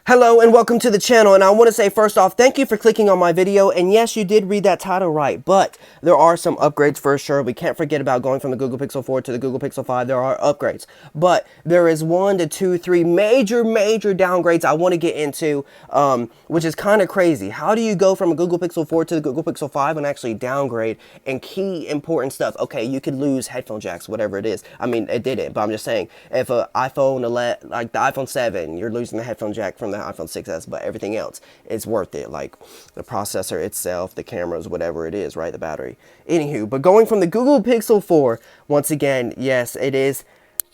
Hello and welcome to the channel, and I want to say first off, thank you for clicking on my video, and yes, you did read that title right, but there are some upgrades for sure. We can't forget about going from the Google Pixel 4 to the Google Pixel 5. There are upgrades, but there is 1 to 2, 3 major downgrades I want to get into, which is kind of crazy. How do you go from a Google Pixel 4 to the Google Pixel 5 and actually downgrade and key important stuff? Okay, you could lose headphone jacks, whatever it is. I mean, it didn't, but I'm just saying, if an iPhone 11, like the iPhone 7, you're losing the headphone jack from the iPhone 6s, but everything else is worth it, like the processor itself, the cameras, whatever it is, right, the battery. Anywho, but going from the Google Pixel 4, once again, yes, it is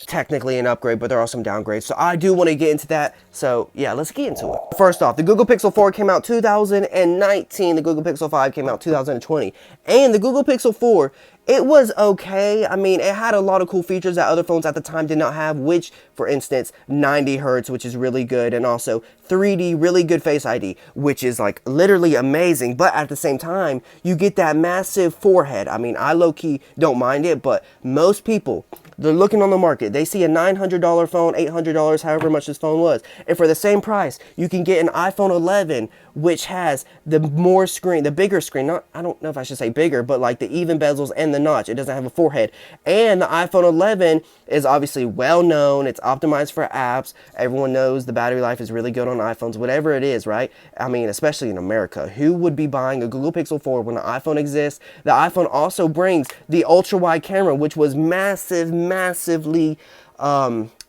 technically an upgrade, but there are some downgrades, so I do want to get into that. So yeah, let's get into it. First off, the Google Pixel 4 came out 2019, the Google Pixel 5 came out 2020, and the Google Pixel 4, it was okay. I mean, it had a lot of cool features that other phones at the time did not have, which, for instance, 90 hertz, which is really good, and also 3D, really good Face ID, which is like literally amazing, but at the same time, you get that massive forehead. I mean, I low-key don't mind it, but most people, they're looking on the market. They see a $900 phone, $800, however much this phone was. And for the same price, you can get an iPhone 11, which has the more screen, the bigger screen. Not, I don't know if I should say bigger, but like the even bezels and the notch. It doesn't have a forehead. And the iPhone 11 is obviously well known. It's optimized for apps. Everyone knows the battery life is really good on iPhones, whatever it is, right? I mean, especially in America. Who would be buying a Google Pixel 4 when the iPhone exists? The iPhone also brings the ultra-wide camera, which was massively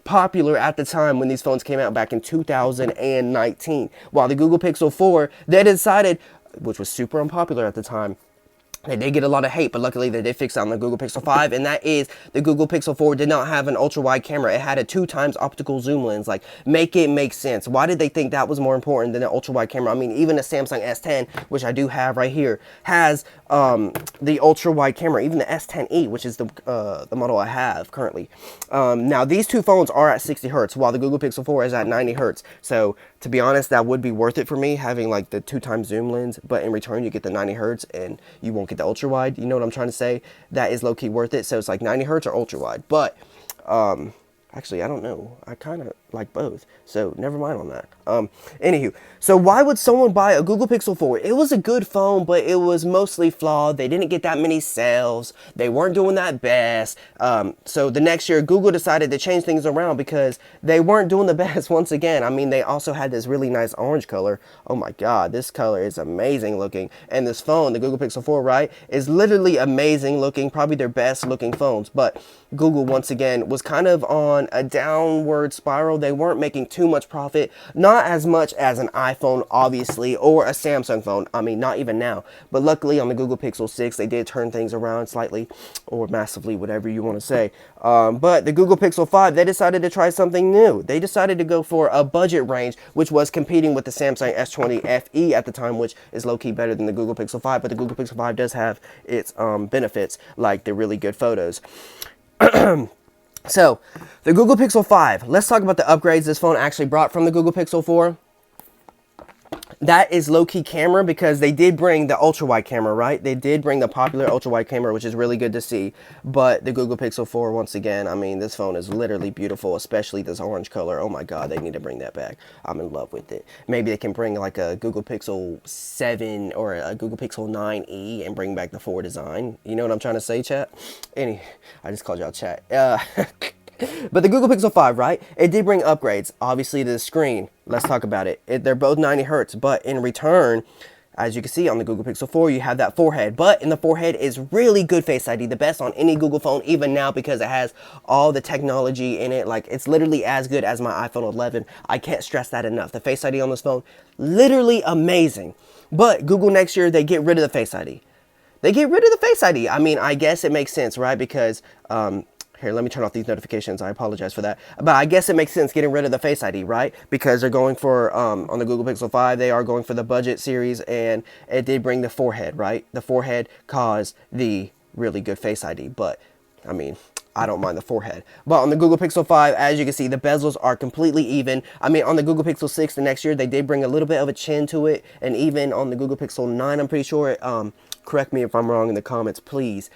popular at the time when these phones came out back in 2019. While the Google Pixel 4, they decided, which was super unpopular at the time, they did get a lot of hate, but luckily they did fix it on the Google Pixel 5, and that is the Google Pixel 4 did not have an ultra-wide camera. It had a 2x optical zoom lens. Like, make it make sense. Why did they think that was more important than an ultra-wide camera? I mean, even a Samsung S10, which I do have right here, has the ultra-wide camera. Even the S10e, which is the model I have currently. Now, these two phones are at 60 hertz, while the Google Pixel 4 is at 90 hertz. So, to be honest, that would be worth it for me, having like the 2x zoom lens, but in return, you get the 90 hertz, and you won't get the ultra wide. You know what I'm trying to say? That is low-key worth it. So it's like 90 hertz or ultra wide, but actually I don't know, I kind of like both, so never mind on that. Anywho, so why would someone buy a Google Pixel 4? It was a good phone, but it was mostly flawed. They didn't get that many sales. They weren't doing that best. So the next year, Google decided to change things around because they weren't doing the best once again. I mean, they also had this really nice orange color. Oh my God, this color is amazing looking. And this phone, the Google Pixel 4, right, is literally amazing looking, probably their best looking phones. But Google, once again, was kind of on a downward spiral. They weren't making too much profit, not as much as an iPhone, obviously, or a Samsung phone. I mean, not even now. But luckily on the Google Pixel 6, they did turn things around slightly, or massively, whatever you want to say. But the Google Pixel 5, they decided to try something new. They decided to go for a budget range, which was competing with the Samsung S20 FE at the time, which is low-key better than the Google Pixel 5. But the Google Pixel 5 does have its benefits, like the really good photos. So, the Google Pixel 5, let's talk about the upgrades this phone actually brought from the Google Pixel 4. That is low-key camera, because they did bring the ultra-wide camera, right? They did bring the popular ultra-wide camera, which is really good to see. But the Google Pixel 4, once again, I mean, this phone is literally beautiful, especially this orange color. Oh my God, they need to bring that back. I'm in love with it. Maybe they can bring like a Google Pixel 7 or a Google Pixel 9e and bring back the 4 design. You know what I'm trying to say, chat? I just called y'all chat. But the Google Pixel 5, right, it did bring upgrades, obviously, to the screen. Let's talk about it. They're both 90 hertz, but in return, as you can see on the Google Pixel 4, you have that forehead. But in the forehead is really good Face ID, the best on any Google phone, even now, because it has all the technology in it. Like, it's literally as good as my iPhone 11. I can't stress that enough. The Face ID on this phone, literally amazing. But Google next year, they get rid of the Face ID. They get rid of the Face ID. I mean, I guess it makes sense, right? Because, here, let me turn off these notifications. I apologize for that. But I guess it makes sense getting rid of the Face ID, right? Because they're going for, on the Google Pixel 5, they are going for the budget series, and it did bring the forehead, right? The forehead caused the really good Face ID. But, I mean, I don't mind the forehead. But on the Google Pixel 5, as you can see, the bezels are completely even. I mean, on the Google Pixel 6, the next year, they did bring a little bit of a chin to it. And even on the Google Pixel 9, I'm pretty sure, correct me if I'm wrong in the comments, please.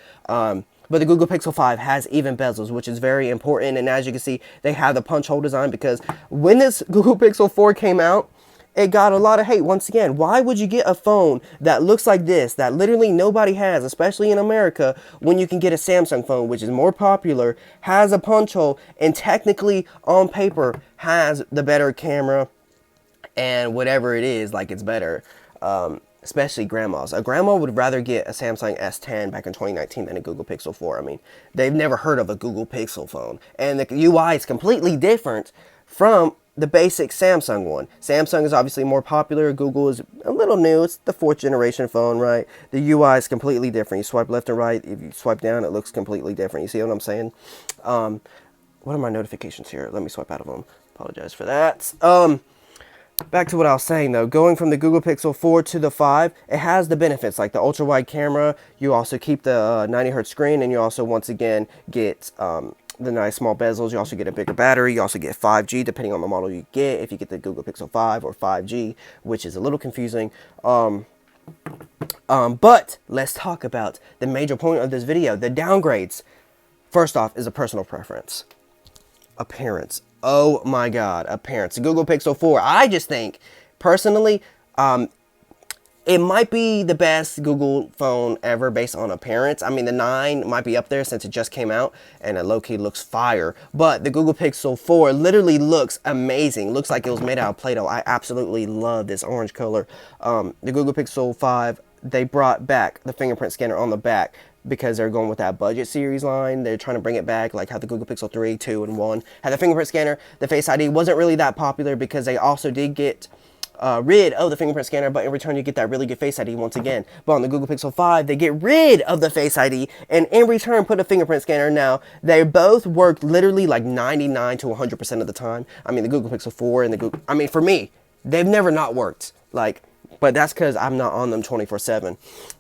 But the Google Pixel 5 has even bezels, which is very important. And as you can see, they have the punch hole design, because when this Google Pixel 4 came out, it got a lot of hate. Once again, why would you get a phone that looks like this, that literally nobody has, especially in America, when you can get a Samsung phone, which is more popular, has a punch hole, and technically on paper has the better camera and whatever it is, like it's better. Especially grandmas. A grandma would rather get a Samsung S10 back in 2019 than a Google Pixel 4. I mean, they've never heard of a Google Pixel phone. And the UI is completely different from the basic Samsung one. Samsung is obviously more popular. Google is a little new. It's the 4th generation phone, right? The UI is completely different. You swipe left and right. If you swipe down, it looks completely different. You see what I'm saying? What are my notifications here? Let me swipe out of them. Apologize for that. Back to what I was saying though, going from the Google Pixel 4 to the 5, it has the benefits like the ultra wide camera. You also keep the 90 Hz screen, and you also once again get the nice small bezels. You also get a bigger battery. You also get 5G depending on the model you get. If you get the Google Pixel 5 or 5G, which is a little confusing. But let's talk about the major point of this video, the downgrades. First off is a personal preference. Appearance. Oh my god, appearance. The Google Pixel 4, I just think, personally, it might be the best Google phone ever based on appearance. I mean, the 9 might be up there since it just came out, and it low-key looks fire. But the Google Pixel 4 literally looks amazing. Looks like it was made out of Play-Doh. I absolutely love this orange color. The Google Pixel 5, they brought back the fingerprint scanner on the back, because they're going with that budget series line. They're trying to bring it back, like how the Google Pixel 3, 2, and 1 had the fingerprint scanner. The Face ID wasn't really that popular because they also did get rid of the fingerprint scanner, but in return you get that really good Face ID once again. But on the Google Pixel 5, they get rid of the Face ID and in return put a fingerprint scanner. Now, they both work literally like 99 to 100% of the time. I mean, the Google Pixel 4 and the Google, I mean, for me, they've never not worked. Like, but that's because I'm not on them 24/7.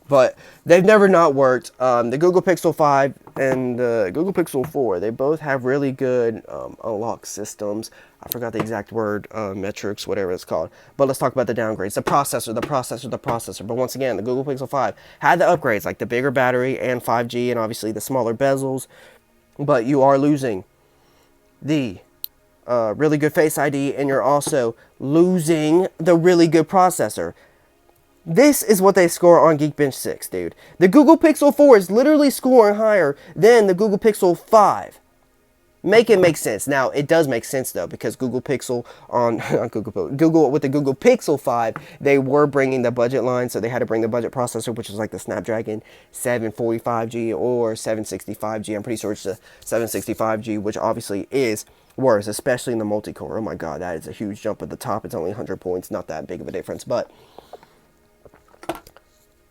But they've never not worked. The Google Pixel 5 and the Google Pixel 4, they both have really good unlock systems. I forgot the exact word, metrics, whatever it's called. But let's talk about the downgrades. The processor. But once again, the Google Pixel 5 had the upgrades, like the bigger battery and 5G, and obviously the smaller bezels. But you are losing the really good Face ID, and you're also losing the really good processor. This is what they score on Geekbench 6, dude. The Google Pixel 4 is literally scoring higher than the Google Pixel 5. Make it make sense. Now, it does make sense, though, because Google Pixel on Google with the Google Pixel 5, they were bringing the budget line, so they had to bring the budget processor, which was like the Snapdragon 745G or 765G. I'm pretty sure it's the 765G, which obviously is worse, especially in the multi-core. Oh my god, that is a huge jump at the top. It's only 100 points, not that big of a difference, but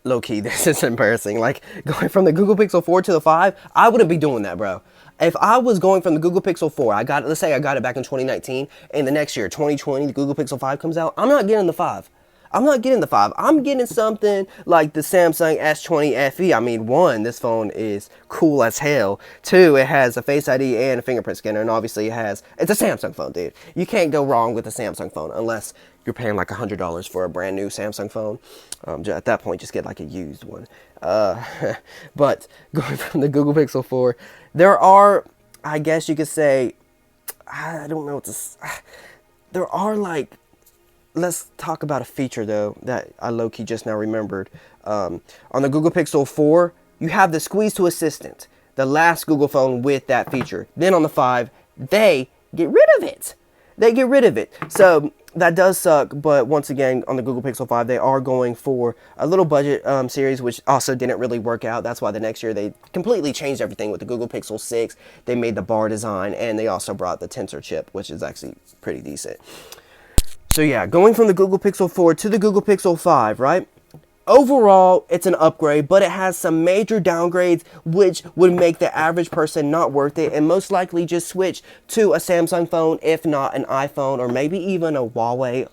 low-key, this is embarrassing. Like, going from the Google Pixel 4 to the 5, I wouldn't be doing that, bro. If I was going from the Google Pixel 4, let's say I got it back in 2019, and the next year, 2020, the Google Pixel 5 comes out, I'm not getting the 5. I'm not getting the 5. I'm getting something like the Samsung S20 FE. I mean, 1, this phone is cool as hell. 2, it has a Face ID and a fingerprint scanner, and obviously it's a Samsung phone, dude. You can't go wrong with a Samsung phone unless you're paying like $100 for a brand new Samsung phone. At that point, just get like a used one. But going from the Google Pixel 4, there are, I guess you could say, I don't know what to say. There are like, let's talk about a feature though that I low-key just now remembered. On the Google Pixel 4, you have the Squeeze to Assistant, the last Google phone with that feature. Then on the 5, they get rid of it. So that does suck, but once again, on the Google Pixel 5, they are going for a little budget series, which also didn't really work out. That's why the next year they completely changed everything with the Google Pixel 6. They made the bar design, and they also brought the Tensor chip, which is actually pretty decent. So yeah, going from the Google Pixel 4 to the Google Pixel 5, right? Overall, it's an upgrade, but it has some major downgrades, which would make the average person not worth it, and most likely just switch to a Samsung phone, if not an iPhone, or maybe even a Huawei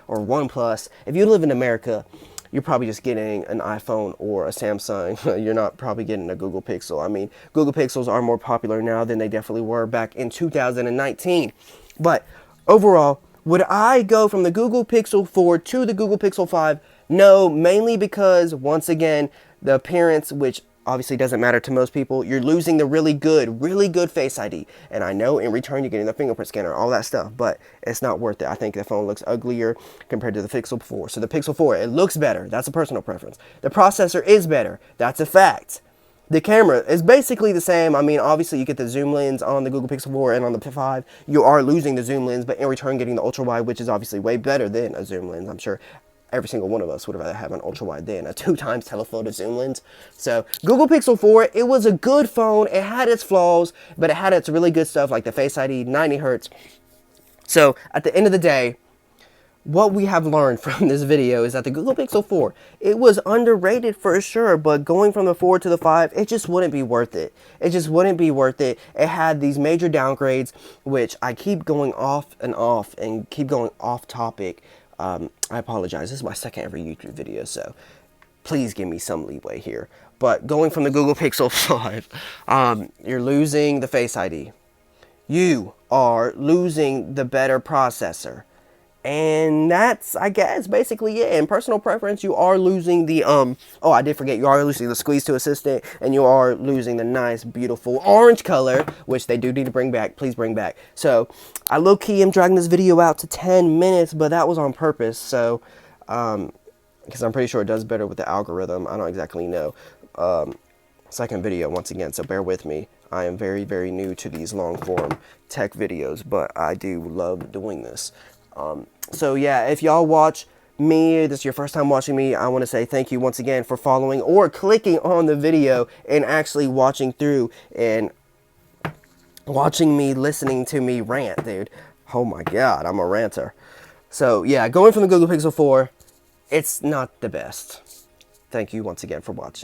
or OnePlus. If you live in America, you're probably just getting an iPhone or a Samsung. You're not probably getting a Google Pixel. I mean, Google Pixels are more popular now than they definitely were back in 2019. But overall, would I go from the Google Pixel 4 to the Google Pixel 5? No, mainly because, once again, the appearance, which obviously doesn't matter to most people. You're losing the really good Face ID. And I know in return you're getting the fingerprint scanner, all that stuff, but it's not worth it. I think the phone looks uglier compared to the Pixel 4. So the Pixel 4, it looks better. That's a personal preference. The processor is better. That's a fact. The camera is basically the same. I mean, obviously you get the zoom lens on the Google Pixel 4 and on the 5. You are losing the zoom lens, but in return getting the ultra wide, which is obviously way better than a zoom lens. I'm sure every single one of us would rather have an ultra wide than a 2x telephoto zoom lens. So Google Pixel 4, it was a good phone. It had its flaws, but it had its really good stuff like the Face ID, 90 hertz. So at the end of the day, what we have learned from this video is that the Google Pixel 4, it was underrated for sure, but going from the 4 to the 5, it just wouldn't be worth it. It just wouldn't be worth it. It had these major downgrades, which I keep going off and keep going off topic. I apologize. This is my second ever YouTube video, so please give me some leeway here. But going from the Google Pixel 5, you're losing the Face ID. You are losing the better processor. And that's, I guess, basically it. In personal preference, you are losing the, oh, I did forget, you are losing the Squeeze to Assistant, and you are losing the nice, beautiful orange color, which they do need to bring back. Please bring back. So, I low-key am dragging this video out to 10 minutes, but that was on purpose, so, because I'm pretty sure it does better with the algorithm. I don't exactly know. Second video, once again, so bear with me. I am very, very new to these long-form tech videos, but I do love doing this. So yeah, if y'all watch me, this is your first time watching me, I want to say thank you once again for following or clicking on the video and actually watching through and watching me, listening to me rant, dude. Oh my god, I'm a ranter. So yeah, going from the Google Pixel 4, it's not the best. Thank you once again for watching.